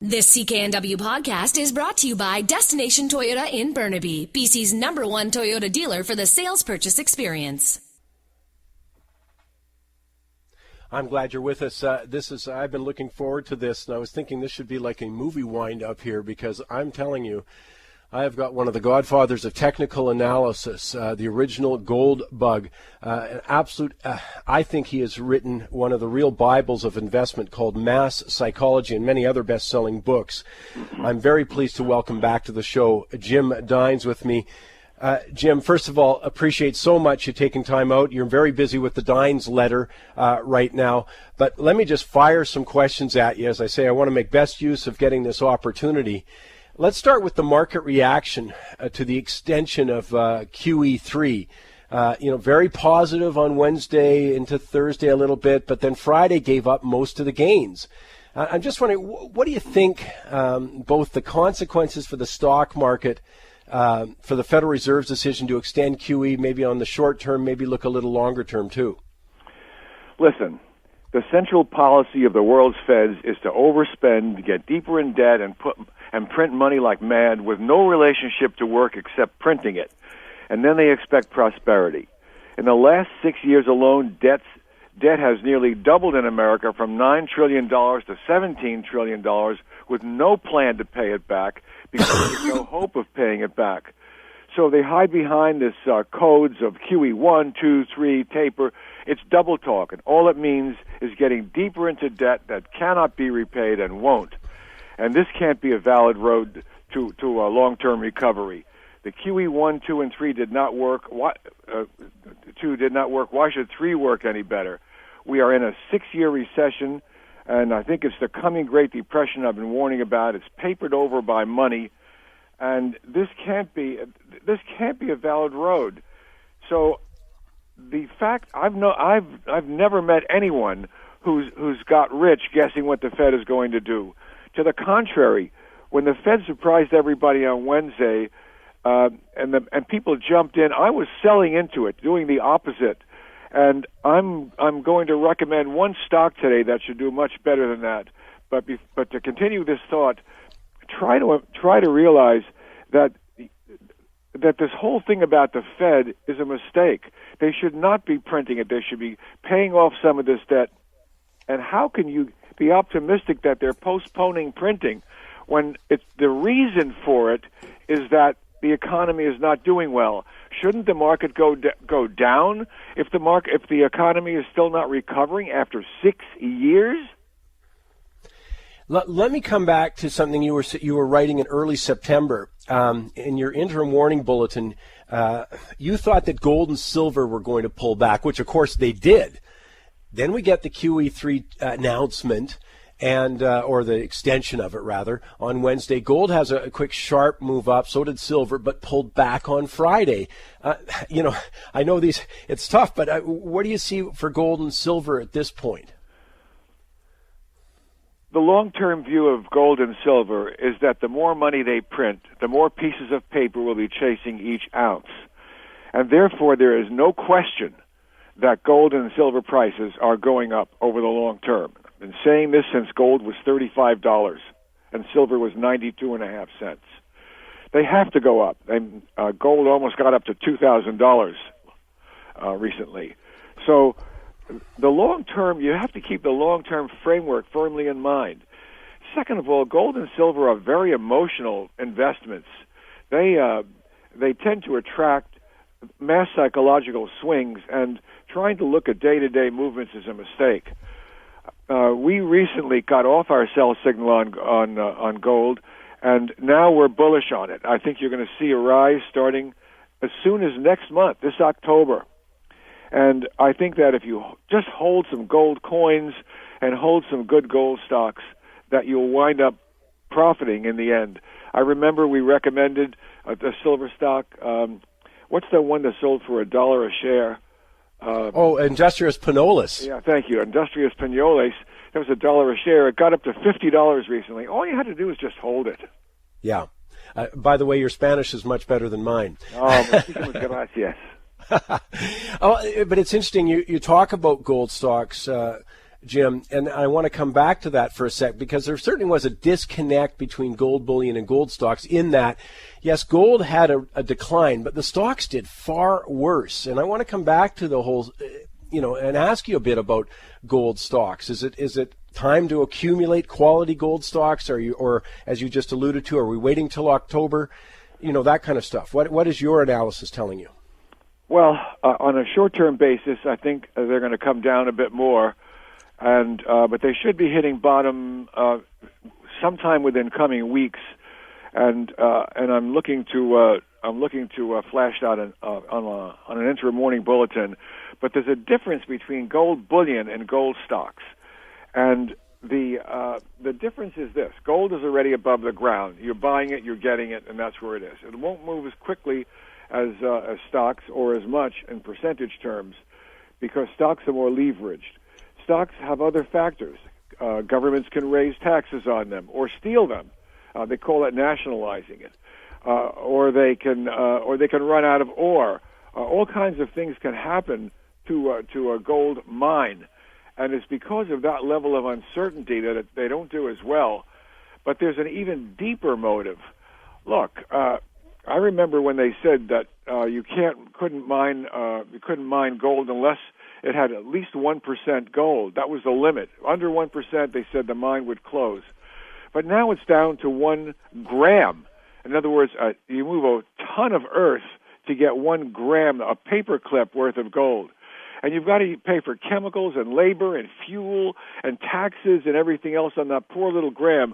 This CKNW podcast is brought to you by Destination Toyota in Burnaby, BC's #1 Toyota dealer for the sales purchase experience. I'm glad you're with us. I've been looking forward to this, and I was thinking this should be like a movie wind-up here, because I'm telling you, I have got one of the godfathers of technical analysis, the original gold bug, an absolute, I think he has written one of the real Bibles of investment called Mass Psychology and many other best-selling books. I'm very pleased to welcome back to the show Jim Dines with me. Jim, first of all, appreciate so much you taking time out. You're very busy with the Dines letter right now. But let me just fire some questions at you. As I say, I want to make best use of getting this opportunity. Let's start with the market reaction to the extension of QE3. Very positive on Wednesday into Thursday a little bit, but then Friday gave up most of the gains. I'm just wondering, what do you think both the consequences for the stock market, for the Federal Reserve's decision to extend QE, maybe on the short term, maybe look a little longer term too? Listen, the central policy of the world's Feds is to overspend, get deeper in debt, and print money like mad with no relationship to work except printing it. And then they expect prosperity. In the last 6 years alone, debt has nearly doubled in America from $9 trillion to $17 trillion with no plan to pay it back because there's no hope of paying it back. So they hide behind this codes of QE 1, 2, 3, taper. It's double talk, and all it means is getting deeper into debt that cannot be repaid and won't. And this can't be a valid road to a long-term recovery. The QE 1, 2, and 3 did not work. 2 did not work. Why should 3 work any better? We are in a 6-year recession, and I think it's the coming Great Depression I've been warning about. It's papered over by money, and this can't be a valid road. So the fact I've never met anyone who's got rich guessing what the Fed is going to do. To the contrary, when the Fed surprised everybody on Wednesday, and people jumped in, I was selling into it, doing the opposite. And I'm going to recommend one stock today that should do much better than that. But to continue this thought, try to realize that this whole thing about the Fed is a mistake. They should not be printing it. They should be paying off some of this debt. And how can you be optimistic that they're postponing printing when the reason for it is that the economy is not doing well? Shouldn't the market go down if the economy is still not recovering after 6 years? Let me come back to something you were writing in early September. In your interim warning bulletin, you thought that gold and silver were going to pull back, which of course they did. Then we get the QE3 announcement, or the extension of it rather, on Wednesday. Gold has a quick sharp move up, so did silver, but pulled back on Friday. I know it's tough, but what do you see for gold and silver at this point? The long-term view of gold and silver is that the more money they print, the more pieces of paper will be chasing each ounce. And therefore, there is no question that gold and silver prices are going up over the long term. I've been saying this since gold was $35 and silver was 92.5 cents. They have to go up. And gold almost got up to $2,000 recently. So the long term, you have to keep the long-term framework firmly in mind. Second of all, gold and silver are very emotional investments. They tend to attract mass psychological swings, and trying to look at day-to-day movements is a mistake. We recently got off our sell signal on gold, and now we're bullish on it. I think you're going to see a rise starting as soon as next month, this October. And I think that if you just hold some gold coins and hold some good gold stocks, that you'll wind up profiting in the end. I remember we recommended the silver stock. What's the one that sold for $1 a share? Industrias Pinoles. Yeah, thank you. Industrias Pinoles. That was $1 a share. It got up to $50 recently. All you had to do was just hold it. Yeah. By the way, your Spanish is much better than mine. Muchísimas gracias. But it's interesting. You talk about gold stocks. Jim, and I want to come back to that for a sec, because there certainly was a disconnect between gold bullion and gold stocks in that, yes, gold had a decline, but the stocks did far worse. And I want to come back to the whole, and ask you a bit about gold stocks. Is it time to accumulate quality gold stocks? Or as you just alluded to, are we waiting till October? That kind of stuff. What is your analysis telling you? Well, on a short-term basis, I think they're going to come down a bit more. But they should be hitting bottom sometime within coming weeks, and I'm looking to flash that on an inter-morning bulletin. But there's a difference between gold bullion and gold stocks, and the difference is this: gold is already above the ground. You're buying it, you're getting it, and that's where it is. It won't move as quickly as stocks, or as much in percentage terms, because stocks are more leveraged. Stocks have other factors. Governments can raise taxes on them or steal them. They call it nationalizing it, or they can run out of ore. All kinds of things can happen to a gold mine, and it's because of that level of uncertainty that they don't do as well. But there's an even deeper motive. Look, I remember when they said that you couldn't mine gold unless it had at least 1% gold. That was the limit. Under 1%, they said the mine would close. But now it's down to 1 gram. In other words, you move a ton of earth to get 1 gram, a paperclip worth of gold. And you've got to pay for chemicals and labor and fuel and taxes and everything else on that poor little gram.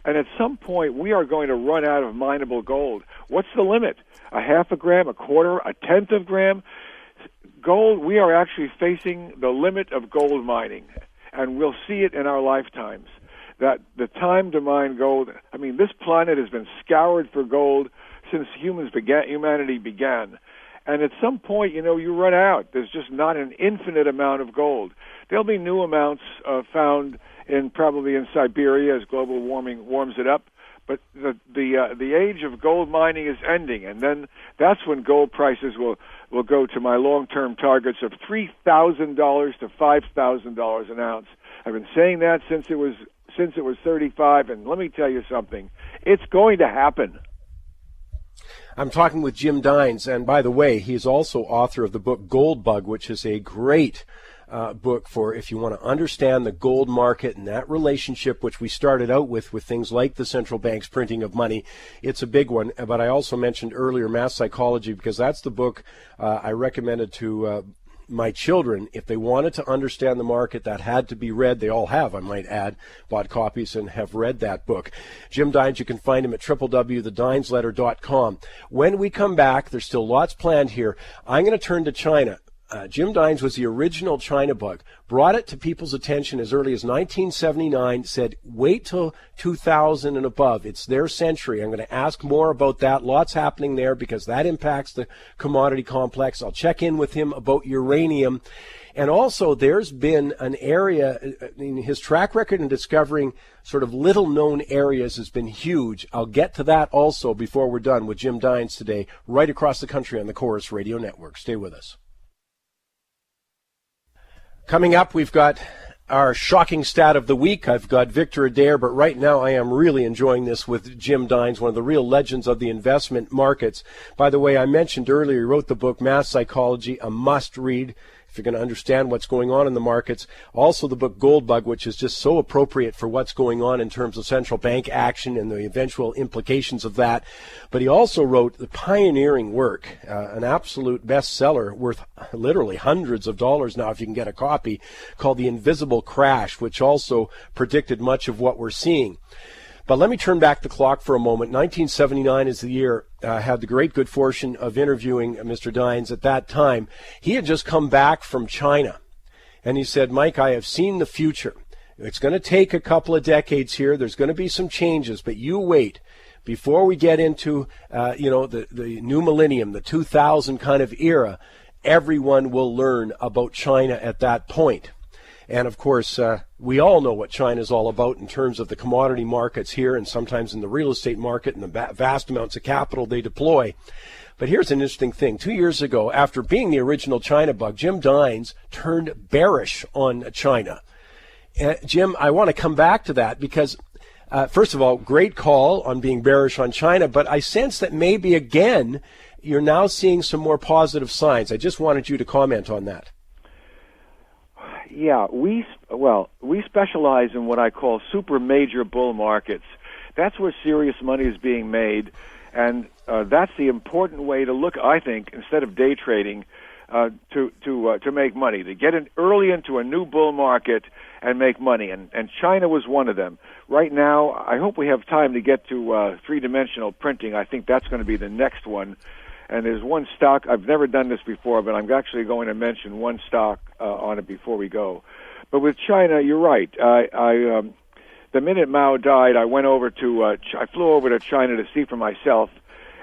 And at some point, we are going to run out of mineable gold. What's the limit? A half a gram, a quarter, a tenth of gram? Gold, we are actually facing the limit of gold mining, and we'll see it in our lifetimes. That the time to mine gold, this planet has been scoured for gold since humanity began. And at some point, you run out. There's just not an infinite amount of gold. There'll be new amounts found probably in Siberia as global warming warms it up. But the age of gold mining is ending, and then that's when gold prices will go to my long-term targets of $3,000 to $5,000 an ounce. I've been saying that since it was 35, and let me tell you something, it's going to happen. I'm talking with Jim Dines, and by the way, he's also author of the book Gold Bug, which is a great book for if you want to understand the gold market and that relationship, which we started out with things like the central bank's printing of money. It's a big one. But I also mentioned earlier Mass Psychology, because that's the book I recommended to my children. If they wanted to understand the market, that had to be read. They all have, I might add, bought copies and have read that book. Jim Dines, you can find him at www.thedinesletter.com. When we come back, there's still lots planned here. I'm going to turn to China. Jim Dines was the original China bug, brought it to people's attention as early as 1979, said, wait till 2000 and above. It's their century. I'm going to ask more about that. Lots happening there because that impacts the commodity complex. I'll check in with him about uranium. And also, there's been an area, his track record in discovering sort of little-known areas has been huge. I'll get to that also before we're done with Jim Dines today, right across the country on the Chorus Radio Network. Stay with us. Coming up, we've got our shocking stat of the week. I've got Victor Adair, but right now I am really enjoying this with Jim Dines, one of the real legends of the investment markets. By the way, I mentioned earlier, he wrote the book Mass Psychology, a must-read if you're going to understand what's going on in the markets. Also the book Gold Bug, which is just so appropriate for what's going on in terms of central bank action and the eventual implications of that. But he also wrote the pioneering work, an absolute bestseller worth literally hundreds of dollars now if you can get a copy, called The Invisible Crash, which also predicted much of what we're seeing. But let me turn back the clock for a moment. 1979 is the year. I had the great good fortune of interviewing Mr. Dines at that time. He had just come back from China, and he said, Mike, I have seen the future. It's going to take a couple of decades here. There's going to be some changes, but you wait. Before we get into, the new millennium, the 2000 kind of era, everyone will learn about China at that point. And, of course, we all know what China is all about in terms of the commodity markets here and sometimes in the real estate market and the vast amounts of capital they deploy. But here's an interesting thing. 2 years ago, after being the original China bug, Jim Dines turned bearish on China. Jim, I want to come back to that because, first of all, great call on being bearish on China, but I sense that maybe, again, you're now seeing some more positive signs. I just wanted you to comment on that. Yeah, we specialize in what I call super major bull markets. That's where serious money is being made, and that's the important way to look, I think, instead of day trading, to make money, to get in early into a new bull market and make money. And China was one of them. Right now, I hope we have time to get to three-dimensional printing. I think that's going to be the next one. And there's one stock, I've never done this before, but I'm actually going to mention one stock on it before we go. But with China, you're right. The minute Mao died, I went over to, I flew over to China to see for myself,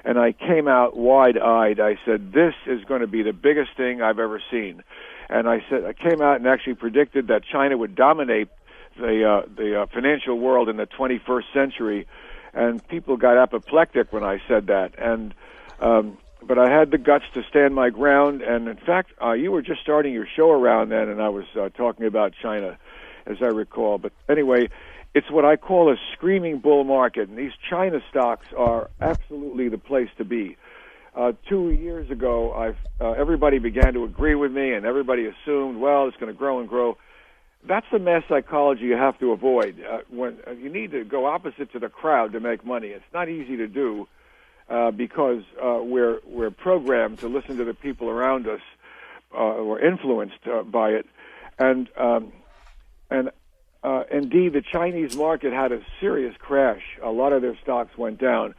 and I came out wide-eyed. I said, this is going to be the biggest thing I've ever seen. And I came out and actually predicted that China would dominate the financial world in the 21st century, and people got apoplectic when I said that. And but I had the guts to stand my ground, and in fact, you were just starting your show around then, and I was talking about China, as I recall. But anyway, it's what I call a screaming bull market, and these China stocks are absolutely the place to be. 2 years ago, everybody began to agree with me, and everybody assumed, well, it's going to grow and grow. That's the mass psychology you have to avoid. When you need to go opposite to the crowd to make money. It's not easy to do. Because we're programmed to listen to the people around us, or influenced by it, and indeed the Chinese market had a serious crash. A lot of their stocks went down,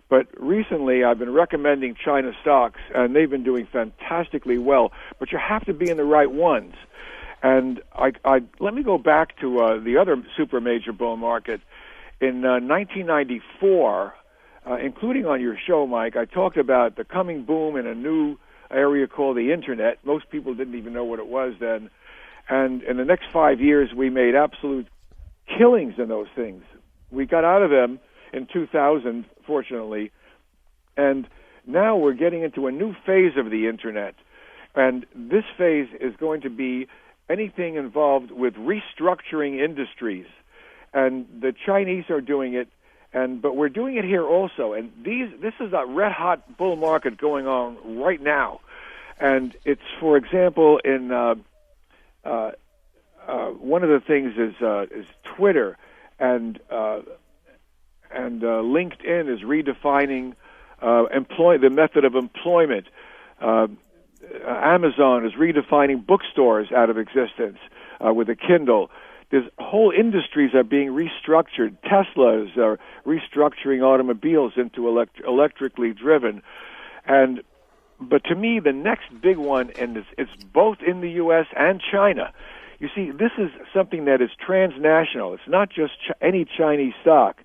but recently I've been recommending China stocks, and they've been doing fantastically well. But you have to be in the right ones. And let me go back to the other super major bull market in 1994. Including on your show, Mike, I talked about the coming boom in a new area called the Internet. Most people didn't even know what it was then. And in the next 5 years, we made absolute killings in those things. We got out of them in 2000, fortunately, and now we're getting into a new phase of the Internet. And this phase is going to be anything involved with restructuring industries. And the Chinese are doing it. But we're doing it here also, and this is a red-hot bull market going on right now, and it's, for example, in one of the things is Twitter, and LinkedIn is redefining the method of employment. Amazon is redefining bookstores out of existence with a Kindle. There's whole industries are being restructured. Teslas are restructuring automobiles into electrically driven. But to me, the next big one, and it's both in the U.S. and China. You see, this is something that is transnational. It's not just any Chinese stock.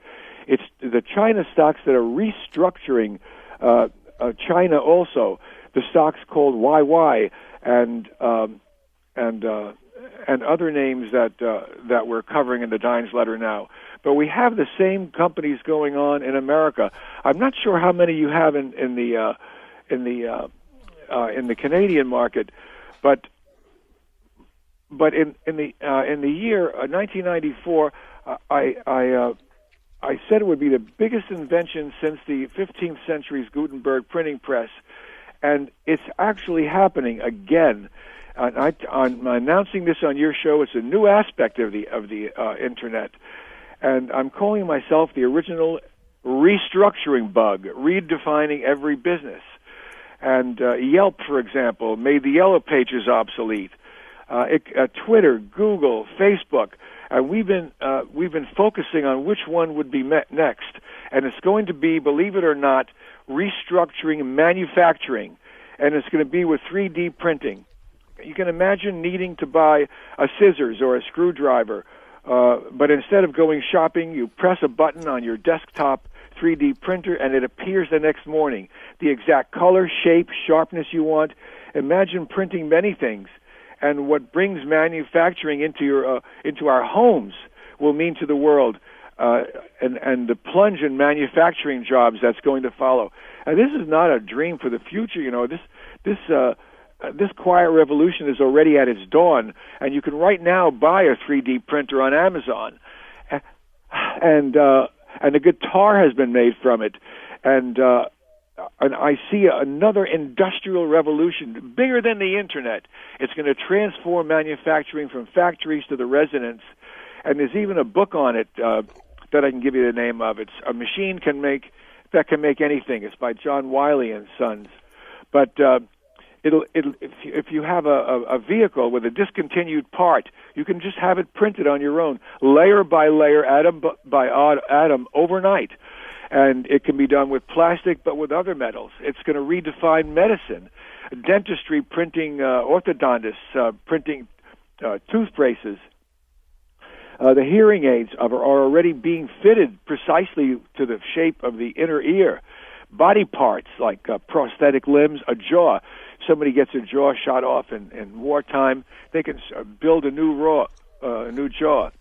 It's the China stocks that are restructuring China also. The stocks called YY and other names that we're covering in the Dines letter now. But we have the same companies going on in America. I'm not sure how many you have in the Canadian market, but in the year 1994, I said it would be the biggest invention since the 15th century's Gutenberg printing press, and it's actually happening again. I'm announcing this on your show. It's a new aspect of the Internet, and I'm calling myself the original restructuring bug, redefining every business. And Yelp, for example, made the Yellow Pages obsolete. Twitter, Google, Facebook. We've been focusing on which one would be next, and it's going to be, believe it or not, restructuring manufacturing, and it's going to be with 3D printing. You can imagine needing to buy a scissors or a screwdriver, but instead of going shopping, you press a button on your desktop 3D printer, and it appears the next morning. The exact color, shape, sharpness you want. Imagine printing many things, and what brings manufacturing into our homes will mean to the world, and the plunge in manufacturing jobs that's going to follow. And this is not a dream for the future. You know, this this quiet revolution is already at its dawn, and you can right now buy a 3D printer on Amazon, and a guitar has been made from it, and I see another industrial revolution bigger than the internet. It's going to transform manufacturing from factories to the residence, and there's even a book on it that I can give you the name of. It's A Machine That Can Make Anything. It's by John Wiley and Sons. But if you have a vehicle with a discontinued part, you can just have it printed on your own, layer by layer, atom by atom, overnight. And it can be done with plastic, but with other metals. It's going to redefine medicine, dentistry, printing orthodontists, printing toothbraces. The hearing aids are already being fitted precisely to the shape of the inner ear. Body parts like prosthetic limbs, a jaw. Somebody gets a jaw shot off in wartime, they can build a new jaw.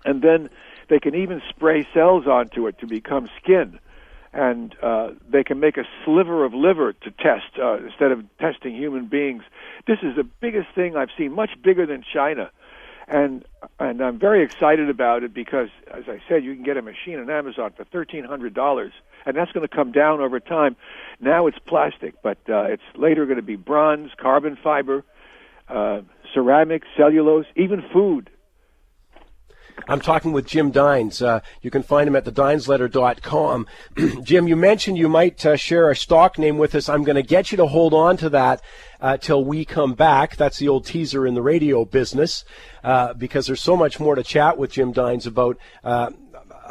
And then they can even spray cells onto it to become skin. And they can make a sliver of liver to test instead of testing human beings. This is the biggest thing I've seen, much bigger than China. And I'm very excited about it because, as I said, you can get a machine on Amazon for $1,300, and that's going to come down over time. Now it's plastic, but it's later going to be bronze, carbon fiber, ceramic, cellulose, even food. I'm talking with Jim Dines. You can find him at thedinesletter.com. Jim, you mentioned you might share a stock name with us. I'm going to get you to hold on to that till we come back. That's the old teaser in the radio business because there's so much more to chat with Jim Dines about.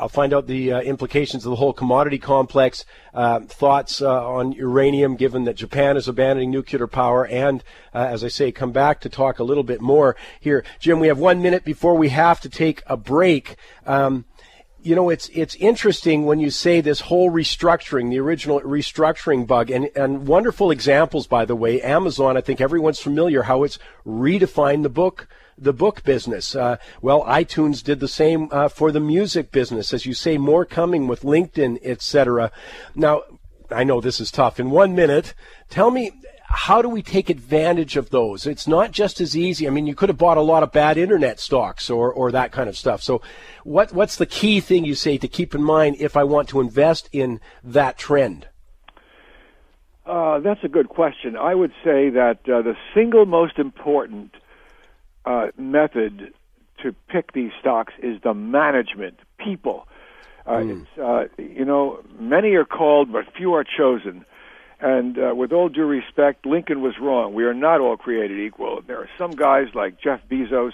I'll find out the implications of the whole commodity complex, thoughts on uranium, given that Japan is abandoning nuclear power, and, as I say, come back to talk a little bit more here. Jim, we have 1 minute before we have to take a break. You know, it's interesting when you say this whole restructuring, the original restructuring bug, and wonderful examples, by the way. Amazon, I think everyone's familiar how it's redefined the book business. Well, iTunes did the same for the music business. As you say, more coming with LinkedIn, etc. Now, I know this is tough. In 1 minute, tell me, how do we take advantage of those? It's not just as easy. I mean, you could have bought a lot of bad internet stocks or that kind of stuff. So what's the key thing you say to keep in mind if I want to invest in that trend? That's a good question. I would say that the single most important method to pick these stocks is the management, people. It's, many are called, but few are chosen. And with all due respect, Lincoln was wrong. We are not all created equal. There are some guys like Jeff Bezos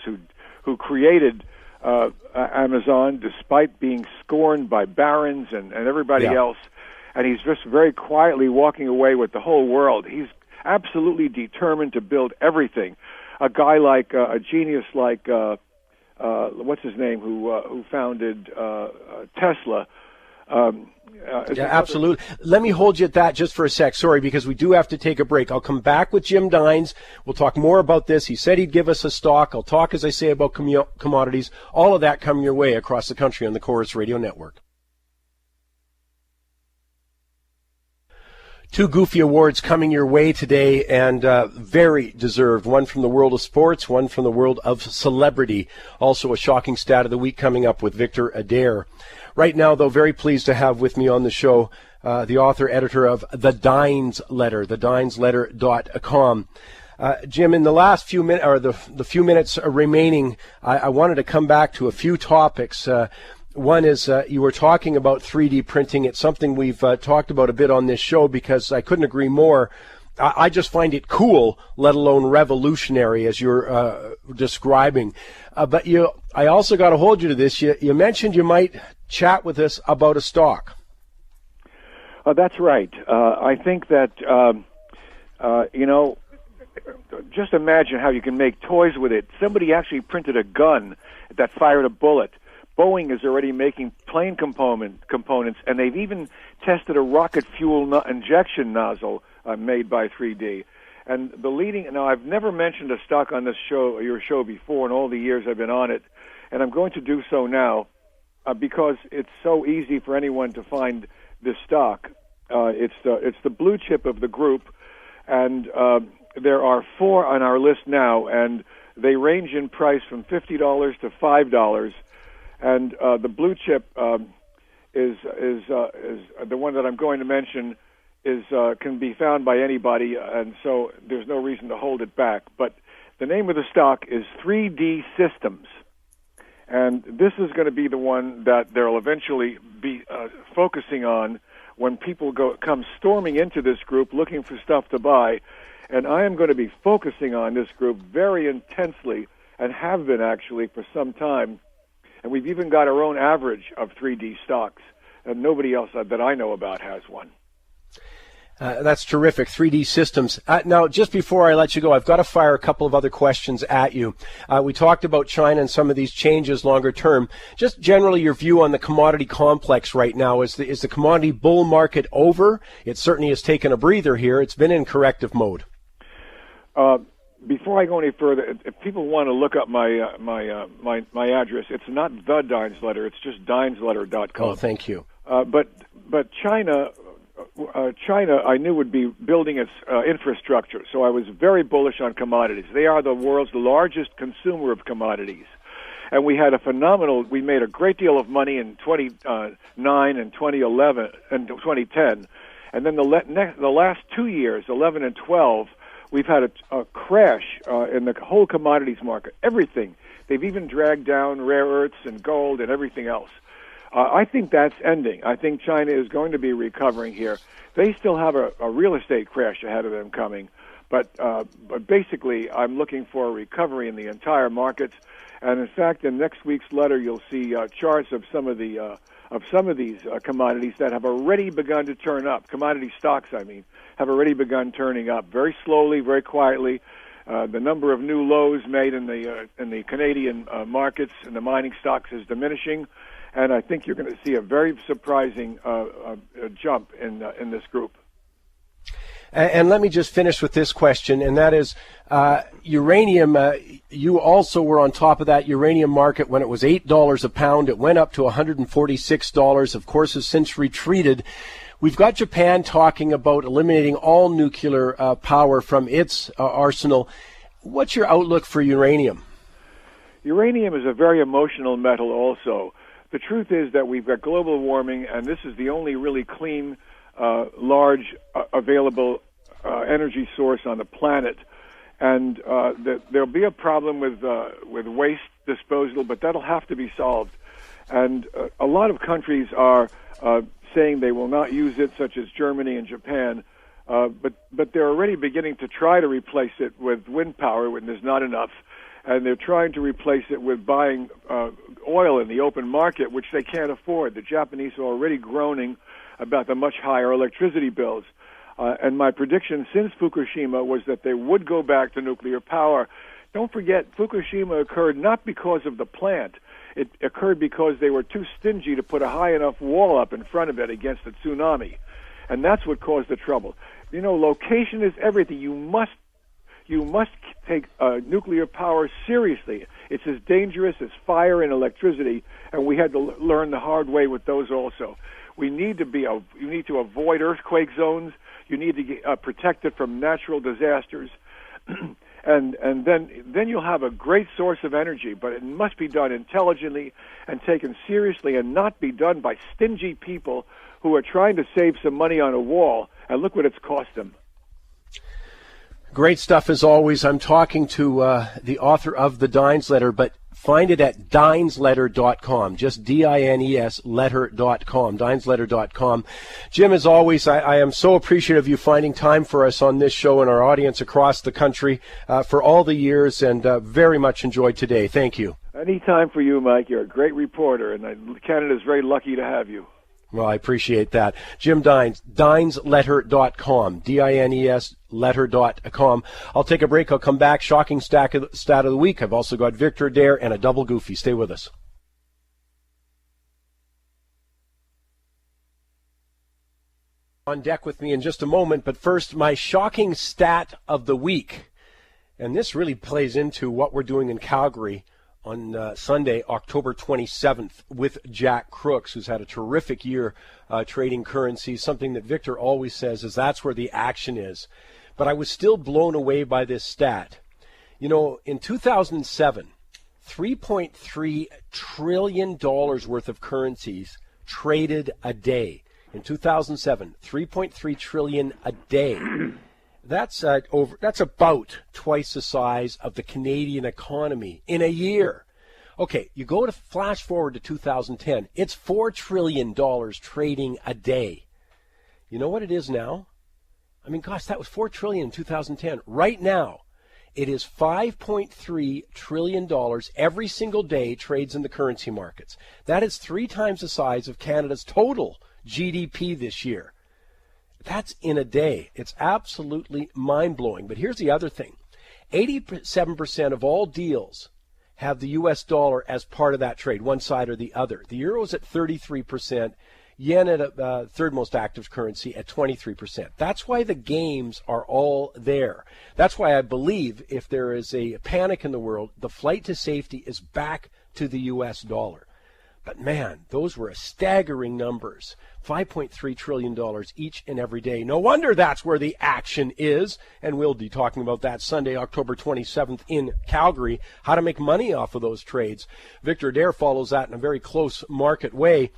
who created Amazon despite being scorned by barons and everybody else. And he's just very quietly walking away with the whole world. He's absolutely determined to build everything. A guy like a genius like what's his name who founded Tesla. Absolutely. Let me hold you at that just for a sec. Sorry, because we do have to take a break. I'll come back with Jim Dines. We'll talk more about this. He said he'd give us a stock. I'll talk, as I say, about commodities. All of that coming your way across the country on the Chorus Radio Network. 2 Goofy Awards coming your way today, and very deserved. One from the world of sports, one from the world of celebrity. Also a shocking stat of the week coming up with Victor Adair. Right now, though, very pleased to have with me on the show the author, editor of The Dines Letter, thedinesletter.com. Jim, in the last few minutes, or the few minutes remaining, I wanted to come back to a few topics. One is you were talking about 3D printing. It's something we've talked about a bit on this show because I couldn't agree more. I just find it cool, let alone revolutionary, as you're describing. But I also got to hold you to this. You mentioned you might chat with us about a stock. That's right. I think that, just imagine how you can make toys with it. Somebody actually printed a gun that fired a bullet. Boeing is already making plane components, and they've even tested a rocket fuel injection nozzle made by 3D. And now I've never mentioned a stock on this show, your show, before in all the years I've been on it, and I'm going to do so now because it's so easy for anyone to find this stock. It's the blue chip of the group, and there are 4 on our list now, and they range in price from $50 to $5. And the blue chip is the one that I'm going to mention can be found by anybody, and so there's no reason to hold it back. But the name of the stock is 3D Systems, and this is going to be the one that they'll eventually be focusing on when people come storming into this group looking for stuff to buy. And I am going to be focusing on this group very intensely, and have been actually for some time. And we've even got our own average of 3D stocks, and nobody else that I know about has one. That's terrific, 3D Systems. Now, just before I let you go, I've got to fire a couple of other questions at you. We talked about China and some of these changes longer term. Just generally your view on the commodity complex right now. Is the commodity bull market over? It certainly has taken a breather here. It's been in corrective mode. Before I go any further, if people want to look up my address, it's not the Dines Letter. It's just dinesletter.com. Oh, thank you. But China, I knew would be building its infrastructure, so I was very bullish on commodities. They are the world's largest consumer of commodities, and we made a great deal of money in 2009 and 2011 and 2010, and then the last 2 years, 11 and 12. We've had a crash in the whole commodities market. Everything. They've even dragged down rare earths and gold and everything else. I think that's ending. I think China is going to be recovering here. They still have a real estate crash ahead of them coming. But basically, I'm looking for a recovery in the entire markets. And in fact, in next week's letter, you'll see charts of some of these commodities that have already begun to turn up. Commodity stocks, I mean, have already begun turning up very slowly, very quietly. The number of new lows made in the Canadian markets and the mining stocks is diminishing, and I think you're going to see a very surprising jump in this group. And let me just finish with this question, and that is uranium. You also were on top of that uranium market when it was $8 a pound. It went up to $146. Of course, has since retreated. We've got Japan talking about eliminating all nuclear power from its arsenal. What's your outlook for uranium? Uranium is a very emotional metal also. The truth is that we've got global warming, and this is the only really clean, large, available energy source on the planet. And there'll be a problem with waste disposal, but that'll have to be solved. And a lot of countries are saying they will not use it, such as Germany and Japan, but they're already beginning to try to replace it with wind power when there's not enough, and they're trying to replace it with buying oil in the open market, which they can't afford. The Japanese are already groaning about the much higher electricity bills, and my prediction since Fukushima was that they would go back to nuclear power. Don't forget, Fukushima occurred not because of the plant. It occurred because they were too stingy to put a high enough wall up in front of it against the tsunami. And that's what caused the trouble. You know, location is everything. You must take nuclear power seriously. It's as dangerous as fire and electricity, and we had to learn the hard way with those also. You need to avoid earthquake zones. You need to get protected from natural disasters. And then you'll have a great source of energy, but it must be done intelligently and taken seriously, and not be done by stingy people who are trying to save some money on a wall, and look what it's cost them. Great stuff as always. I'm talking to the author of the Dines Letter, but find it at dinesletter.com, just D-I-N-E-S letter.com, dinesletter.com. Jim, as always, I am so appreciative of you finding time for us on this show and our audience across the country for all the years, and very much enjoyed today. Thank you. Anytime for you, Mike. You're a great reporter, and Canada's very lucky to have you. Well, I appreciate that. Jim Dines, dinesletter.com, D-I-N-E-S letter.com. I'll take a break. I'll come back. Shocking stat of the week. I've also got Victor Adair and a double goofy. Stay with us. On deck with me in just a moment, but first, my shocking stat of the week. And this really plays into what we're doing in Calgary on Sunday, October 27th, with Jack Crooks, who's had a terrific year trading currencies. Something that Victor always says is that's where the action is. but I was still blown away by this stat. You know, in 2007, $3.3 trillion worth of currencies traded a day. In 2007, $3.3 trillion a day. That's about twice the size of the Canadian economy in a year. Okay, you go to flash forward to 2010. It's $4 trillion trading a day. You know what it is now? I mean, gosh, that was $4 trillion in 2010. Right now, it is $5.3 trillion every single day trades in the currency markets. That is 3 times the size of Canada's total GDP this year. That's in a day. It's absolutely mind-blowing. But here's the other thing. 87% of all deals have the U.S. dollar as part of that trade, one side or the other. The euro is at 33%, yen at third most active currency at 23%. That's why the games are all there. That's why I believe if there is a panic in the world, the flight to safety is back to the U.S. dollar. But man, those were staggering numbers. $5.3 trillion each and every day. No wonder that's where the action is. And we'll be talking about that Sunday, October 27th in Calgary, how to make money off of those trades. Victor Adair follows that in a very close market way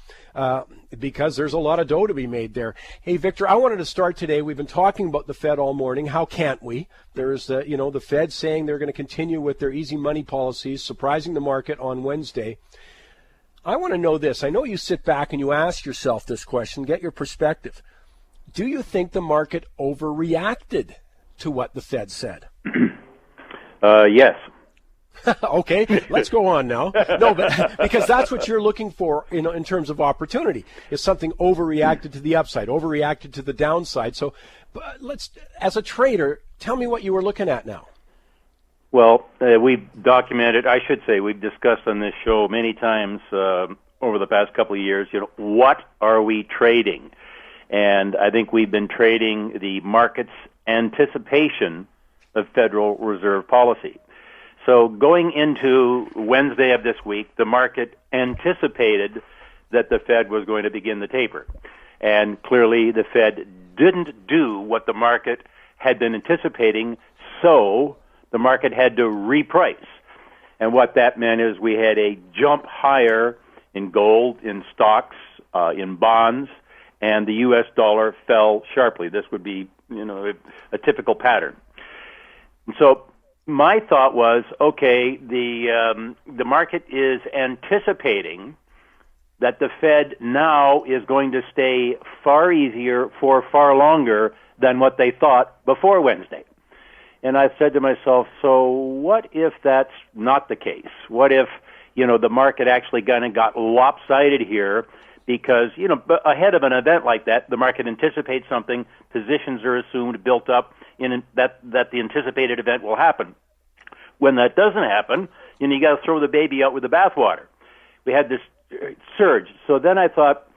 because there's a lot of dough to be made there. Hey, Victor, I wanted to start today. We've been talking about the Fed all morning. How can't we? There's the Fed saying they're going to continue with their easy money policies, surprising the market on Wednesday. I want to know this. I know you sit back and you ask yourself this question, get your perspective. Do you think the market overreacted to what the Fed said? Yes. Okay, let's go on now. No, but because that's what you're looking for, in terms of opportunity. Is something overreacted to the upside, overreacted to the downside. So as a trader, tell me what you were looking at now. Well, we've discussed on this show many times over the past couple of years, what are we trading? And I think we've been trading the market's anticipation of Federal Reserve policy. So going into Wednesday of this week, the market anticipated that the Fed was going to begin the taper. And clearly the Fed didn't do what the market had been anticipating, so the market had to reprice. And what that meant is we had a jump higher in gold, in stocks, in bonds, and the U.S. dollar fell sharply. This would be, a typical pattern. And so my thought was, okay, the market is anticipating that the Fed now is going to stay far easier for far longer than what they thought before Wednesday. And I said to myself, so what if that's not the case? What if, the market actually kind of got lopsided here because, ahead of an event like that, the market anticipates something, positions are assumed, built up, in that the anticipated event will happen. When that doesn't happen, you got to throw the baby out with the bathwater. We had this surge. So then I thought,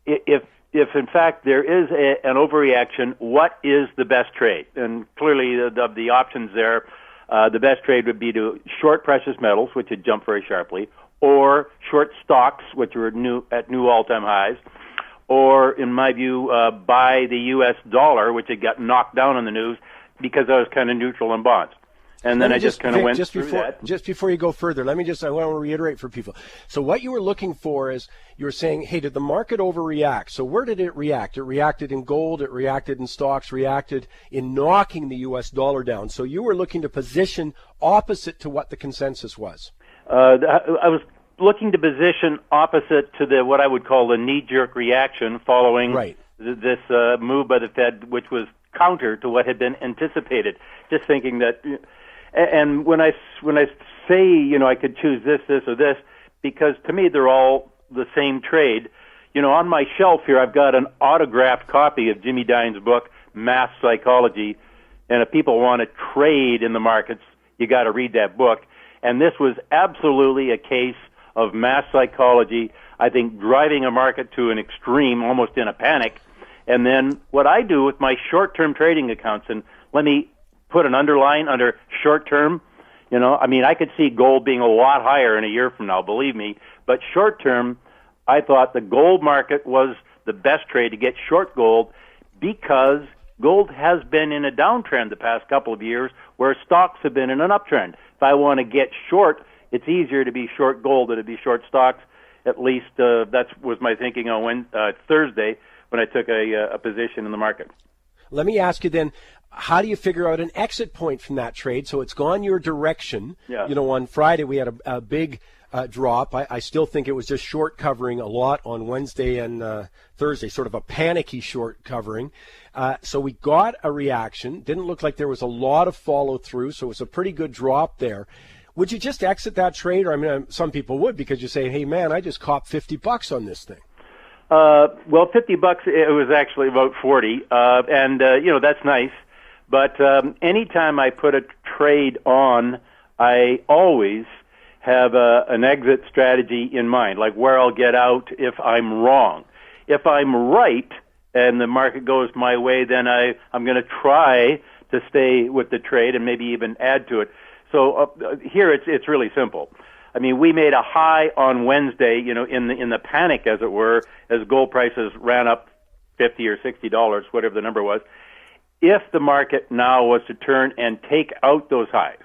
if in fact there is an overreaction, what is the best trade? And clearly of the options there, the best trade would be to short precious metals, which had jumped very sharply, or short stocks, which were at new all-time highs, or, in my view, buy the U.S. dollar, which had got knocked down in the news because I was kind of neutral on bonds. And then I just kind of went through that. Just before you go further, I want to reiterate for people. So what you were looking for is you were saying, hey, did the market overreact? So where did it react? It reacted in gold, it reacted in stocks, reacted in knocking the U.S. dollar down. So you were looking to position opposite to what the consensus was. I was looking to position opposite to what I would call the knee-jerk reaction following this move by the Fed, which was counter to what had been anticipated. Just thinking that... And when I say, I could choose this, or this, because to me they're all the same trade. On my shelf here I've got an autographed copy of Jimmy Dine's book, Mass Psychology, and if people want to trade in the markets, you got to read that book. And this was absolutely a case of mass psychology, I think driving a market to an extreme, almost in a panic. And then what I do with my short-term trading accounts, and let me put an underline under short-term. I could see gold being a lot higher in a year from now, believe me. But short-term, I thought the gold market was the best trade to get short gold because Gold has been in a downtrend the past couple of years where stocks have been in an uptrend. If I want to get short, it's easier to be short gold than to be short stocks. At least that was my thinking on Thursday when I took a position in the market. Let me ask you then, how do you figure out an exit point from that trade? So it's gone your direction. Yeah. On Friday we had a big drop. I still think it was just short covering a lot on Wednesday and Thursday, sort of a panicky short covering. So we got a reaction. Didn't look like there was a lot of follow through, so it was a pretty good drop there. Would you just exit that trade? Or, I mean, some people would, because you say, hey, man, I just copped $50 on this thing. Well, $50, it was actually about 40, and that's nice. But anytime I put a trade on, I always have an exit strategy in mind, like where I'll get out if I'm wrong. If I'm right and the market goes my way, then I'm going to try to stay with the trade and maybe even add to it. So here it's really simple. I mean, we made a high on Wednesday, in the panic, as it were, as gold prices ran up $50 or $60, whatever the number was. If the market now was to turn and take out those highs,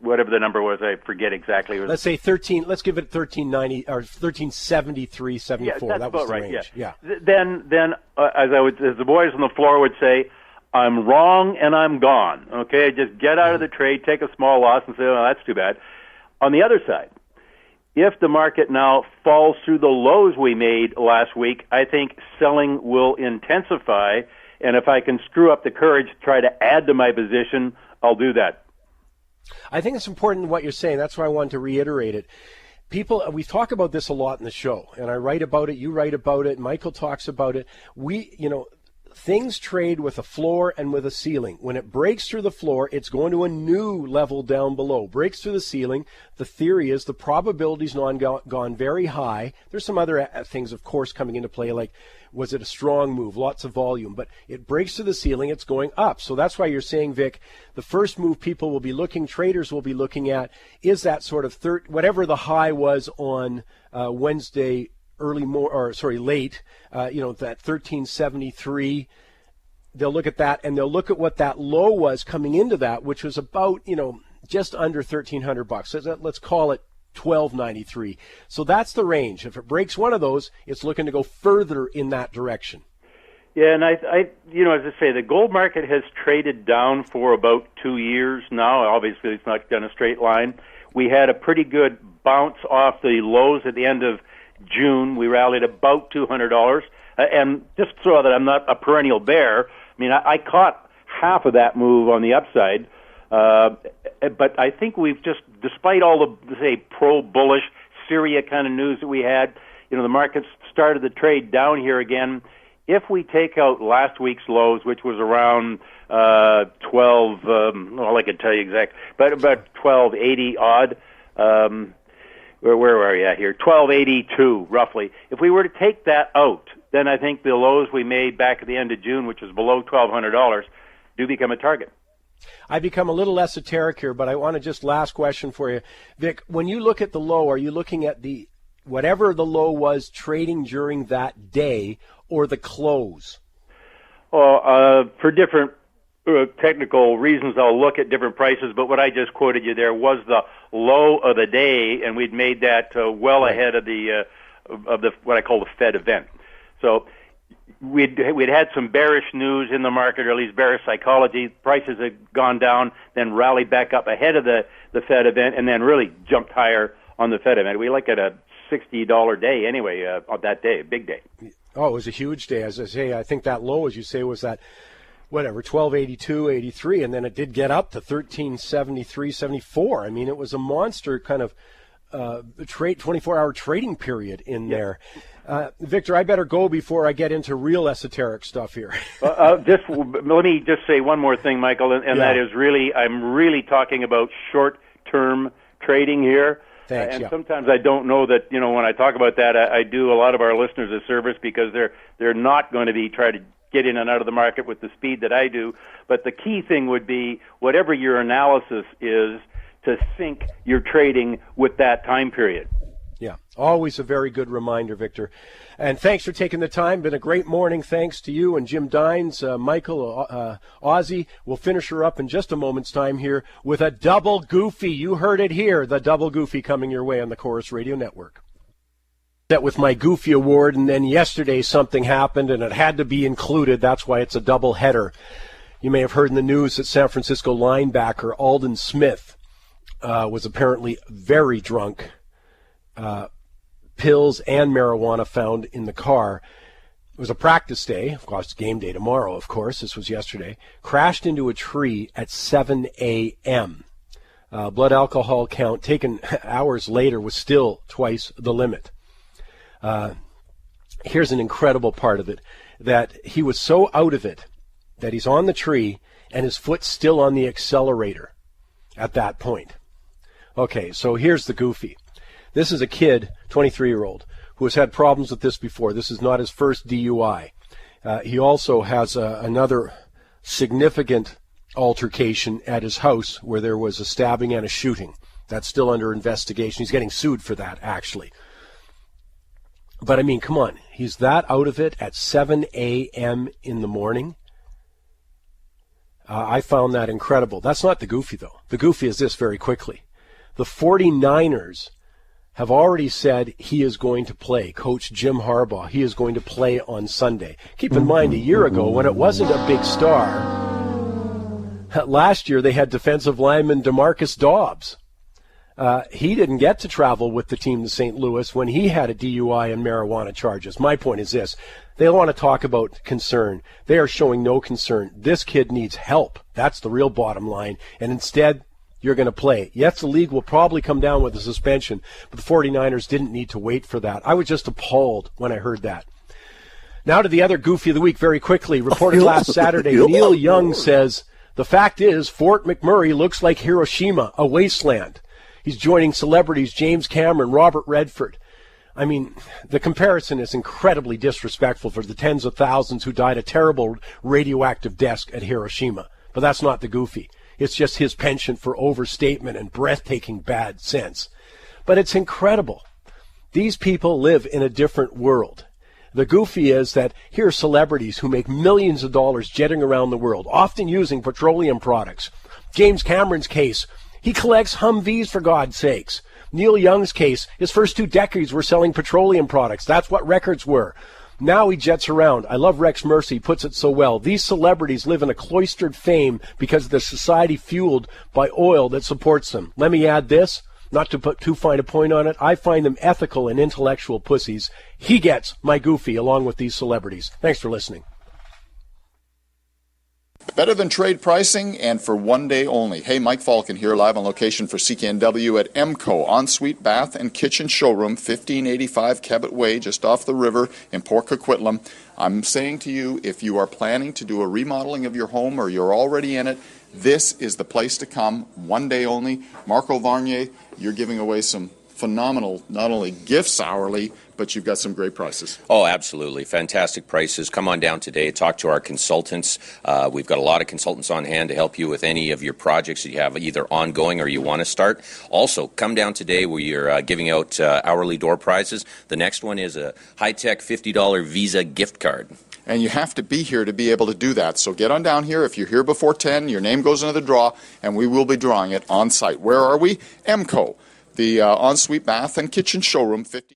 whatever the number was, I forget exactly. Let's say 13. Let's give it 1390 or 1373, 74. Yeah, that's that was about the right. range. Yeah. Then as the boys on the floor would say, I'm wrong and I'm gone. Okay, just get out of the trade, take a small loss, and say, oh, that's too bad. On the other side, if the market now falls through the lows we made last week, I think selling will intensify. And if I can screw up the courage to try to add to my position, I'll do that. I think it's important what you're saying. That's why I wanted to reiterate it. We talk about this a lot in the show, and I write about it, you write about it, Michael talks about it. Things trade with a floor and with a ceiling. When it breaks through the floor, it's going to a new level down below. Breaks through the ceiling, the theory is the probability's gone very high. There's some other things, of course, coming into play, like was it a strong move, lots of volume, but it breaks through the ceiling, it's going up. So that's why you're saying, Vic, the first move people will be traders will be looking at, is that sort of whatever the high was on Wednesday late, that 1373. They'll look at that, and they'll look at what that low was coming into that, which was about, just under $1,300. Let's call it 1293. So that's the range. If it breaks one of those, it's looking to go further in that direction. Yeah, and I as I say, the gold market has traded down for about 2 years now. Obviously, it's not done a straight line. We had a pretty good bounce off the lows at the end of June. We rallied about $200. And just so that I'm not a perennial bear, I mean, I caught half of that move on the upside. But I think we've just, despite all the, say, pro-bullish Syria kind of news that we had, the markets started the trade down here again. If we take out last week's lows, which was around 12, I can tell you exact, but about 1280 odd, where were we at here? 1282, roughly. If we were to take that out, then I think the lows we made back at the end of June, which was below $1,200, do become a target. I become a little esoteric here, but I want to just last question for you. Vic, when you look at the low, are you looking at whatever the low was trading during that day or the close? For different technical reasons, I'll look at different prices, but what I just quoted you there was the low of the day, and we'd made that well ahead of the what I call the Fed event. So we'd had some bearish news in the market, or at least bearish psychology. Prices had gone down, then rallied back up ahead of the Fed event, and then really jumped higher on the Fed event. We like at a $60 day anyway on that day, big day. Oh, it was a huge day. As I say, I think that low, as you say, was that, 1282, 83, and then it did get up to 1373, 74. I mean, it was a monster kind of 24-hour trading period in there. Victor, I better go before I get into real esoteric stuff here. Let me just say one more thing, Michael, and that is I'm really talking about short-term trading here. Thanks, and sometimes I don't know that, when I talk about that, I do a lot of our listeners a service, because they're not going to be trying to get in and out of the market with the speed that I do. But the key thing would be, whatever your analysis is, to sync your trading with that time period. Yeah, always a very good reminder, Victor. And thanks for taking the time. Been a great morning. Thanks to you and Jim Dines, Michael, Ozzy. We'll finish her up in just a moment's time here with a double goofy. You heard it here, the double goofy coming your way on the Chorus Radio Network. That with my Goofy Award, and then yesterday something happened and it had to be included. That's why it's a double header. You may have heard in the news that San Francisco linebacker Alden Smith was apparently very drunk. Pills and marijuana found in the car. It was a practice day. Of course, game day tomorrow, of course. This was yesterday. Crashed into a tree at 7 a.m. Blood alcohol count taken hours later was still twice the limit. Here's an incredible part of it, that he was so out of it that he's on the tree and his foot's still on the accelerator at that point. Okay, so here's the goofy. This is a kid, 23-year-old, who has had problems with this before. This is not his first DUI. He also has another significant altercation at his house where there was a stabbing and a shooting. That's still under investigation. He's getting sued for that, actually. But, I mean, come on. He's that out of it at 7 a.m. in the morning? I found that incredible. That's not the goofy, though. The goofy is this very quickly. The 49ers have already said he is going to play. Coach Jim Harbaugh, he is going to play on Sunday. Keep in mind, a year ago, when it wasn't a big star, last year they had defensive lineman DeMarcus Dobbs. He didn't get to travel with the team to St. Louis when he had a DUI and marijuana charges. My point is this. They want to talk about concern. They are showing no concern. This kid needs help. That's the real bottom line. And instead, you're going to play. Yes, the league will probably come down with a suspension, but the 49ers didn't need to wait for that. I was just appalled when I heard that. Now to the other goofy of the week very quickly. Reported last Saturday, Neil Young says, the fact is Fort McMurray looks like Hiroshima, a wasteland. He's joining celebrities James Cameron, Robert Redford. I mean, the comparison is incredibly disrespectful for the tens of thousands who died a terrible radioactive death at Hiroshima. But that's not the goofy. It's just his penchant for overstatement and breathtaking bad sense. But it's incredible. These people live in a different world. The goofy is that here are celebrities who make millions of dollars jetting around the world, often using petroleum products. James Cameron's case, he collects Humvees, for God's sakes. Neil Young's case, his first 2 decades were selling petroleum products. That's what records were. Now he jets around. I love Rex Mercy, puts it so well. These celebrities live in a cloistered fame because of the society fueled by oil that supports them. Let me add this, not to put too fine a point on it. I find them ethical and intellectual pussies. He gets my goofy along with these celebrities. Thanks for listening. Better than trade pricing and for one day only. Hey, Mike Falcon here, live on location for CKNW at MCO, Ensuite Bath and Kitchen Showroom, 1585 Cabot Way, just off the river in Port Coquitlam. I'm saying to you, if you are planning to do a remodeling of your home or you're already in it, this is the place to come, one day only. Marco Varnier, you're giving away some phenomenal, not only gifts hourly, but you've got some great prices. Oh, absolutely. Fantastic prices. Come on down today. Talk to our consultants. We've got a lot of consultants on hand to help you with any of your projects that you have either ongoing or you want to start. Also, come down today where you're giving out hourly door prizes. The next one is a high-tech $50 Visa gift card. And you have to be here to be able to do that. So get on down here. If you're here before 10, your name goes into the draw, and we will be drawing it on site. Where are we? MCO, the Ensuite Bath and Kitchen Showroom, 50.